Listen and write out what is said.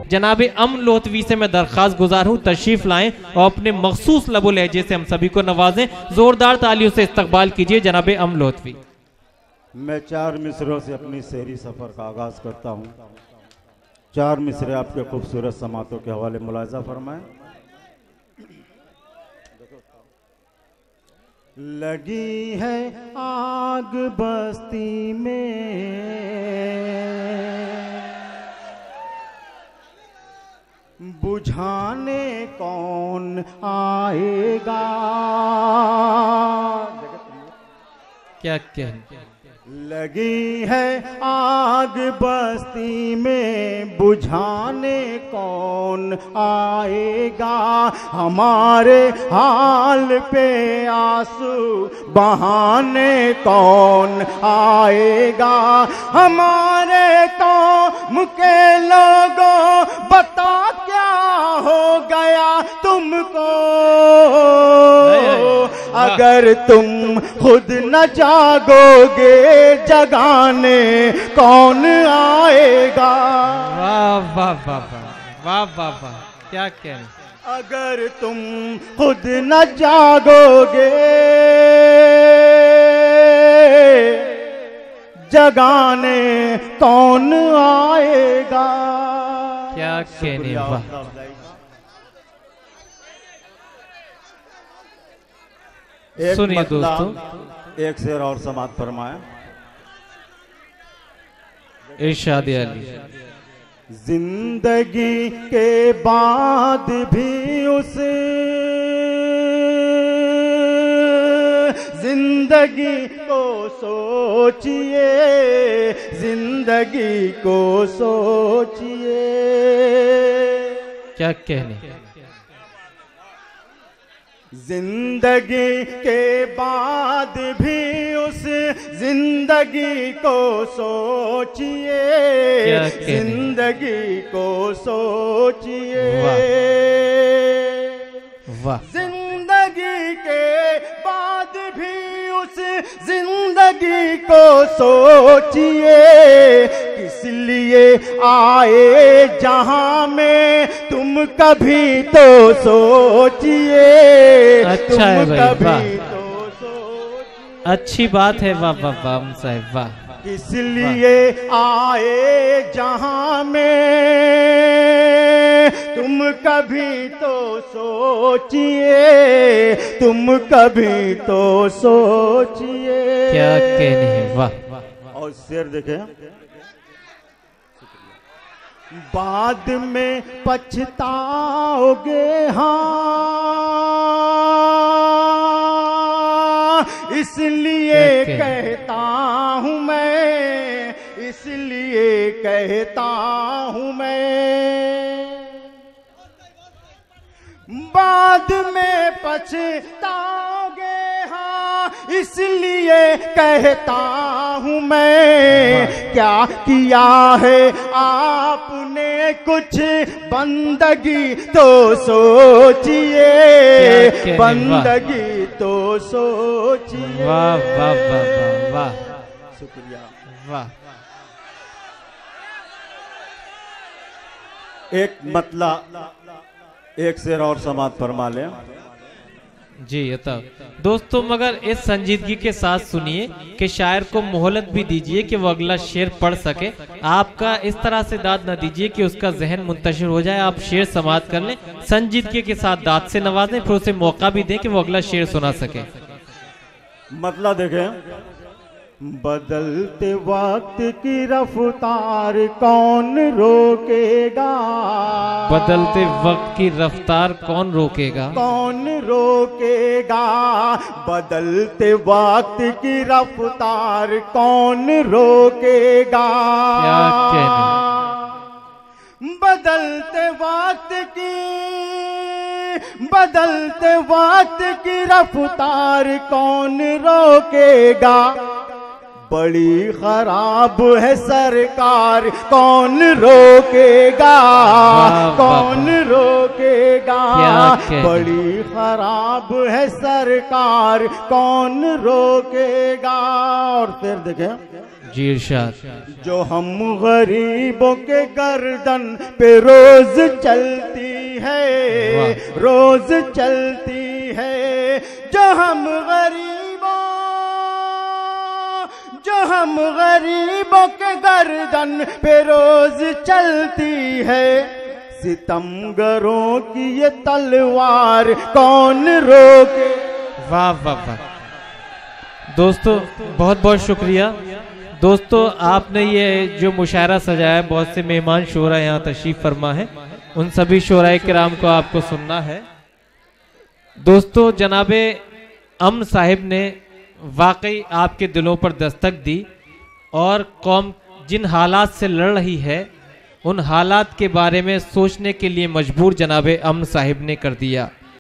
जनाब अमन लोहतवी से मैं दरख्वास्त गुजार हूँ तशरीफ लाएं और अपने मखसूस लबो लहजे से हम सभी को नवाजें। जोरदार तालियों से इस्तकबाल कीजिए जनाब अमन लोहतवी। मैं 4 मिसरों से अपनी शहरी सफर का आगाज करता हूँ। 4 मिसरे आपके खूबसूरत समातों के हवाले मुलाजा फरमाएं। लगी है आग बस्ती में, बुझाने कौन आएगा। क्या कहने। लगी है आग बस्ती में, बुझाने कौन आएगा। हमारे हाल पे आंसू बहाने कौन आएगा। हमारे कौम के लोगों बता क्या हो गया तुमको। अगर तुम खुद न जागोगे जगाने कौन आएगा। वाह वाह वाह वाह वाह वाह, क्या कहने। अगर तुम खुद न जागोगे जगाने कौन आएगा। क्या कहने। वाह। सुनिए दोस्तों, एक शेर और समात फरमाया। इरशाद अली। जिंदगी के बाद भी उस जिंदगी को सोचिए, जिंदगी को सोचिए। क्या कहने। जिंदगी के बाद भी उस जिंदगी को सोचिए, जिंदगी को सोचिए। वाह। जिंदगी के बाद भी उस जिंदगी को सोचिए। किस लिए आए जहां में तुम कभी तो सोचिए। अच्छा है भाई, कभी तो सोचिए। अच्छी बात है। वाह वाह वाह साहब वाह। किस लिए आए जहां में तुम कभी तो सोचिए, तुम कभी तो सोचिए। क्या कहने हैं। वाह। और शेर देखे। बाद में पछताओगे हाँ, इसलिए कहता हूँ मैं, इसलिए कहता हूँ मैं। बाद में पछताओगे हाँ, इसलिए कहता हूँ मैं। क्या किया है आपने कुछ बंदगी तो सोचिए, बंदगी तो सोचिए। वाह वाह वाह वाह वाह। शुक्रिया। वाह। एक मतला एक शेर और समात फरमा लें। जी अतः दोस्तों, मगर इस संजीदगी के साथ सुनिए कि शायर को मोहलत भी दीजिए कि वो अगला शेर पढ़ सके। आपका इस तरह से दाद न दीजिए कि उसका जहन मुंतशिर हो जाए। आप शेर समात कर लें, संजीदगी के साथ दाद से नवाजें, फिर उसे मौका भी दें कि वो अगला शेर सुना सके। मतलब देखें। बदलते वक्त की रफ्तार कौन रोकेगा। बदलते वक्त की रफ्तार कौन रोकेगा। कौन रोकेगा। बदलते वक्त की रफ्तार कौन रोकेगा। क्या कहने। बदलते वक्त की, बदलते वक्त की रफ्तार कौन रोकेगा। बड़ी खराब है सरकार कौन रोकेगा। कौन रोकेगा। बड़ी खराब है सरकार कौन रोकेगा। और फिर देखें। जी इरशाद। जो हम गरीबों के गर्दन पे रोज चलती है, रोज चलती है। जो हम गरीबों के गर्दन पे रोज चलती है। सितमगरों की ये तलवार कौन रोके। वाह वाह वाह दोस्तों, बहुत बहुत शुक्रिया। दोस्तों आपने ये जो मुशायरा सजाया है, बहुत से मेहमान शोरा यहाँ तशरीफ फरमा है, उन सभी शोराए किराम को आपको सुनना है। दोस्तों जनाबे अमन साहिब ने वाकई आपके दिलों पर दस्तक दी और कौम जिन हालात से लड़ रही है उन हालात के बारे में सोचने के लिए मजबूर जनाबे अमन साहिब ने कर दिया।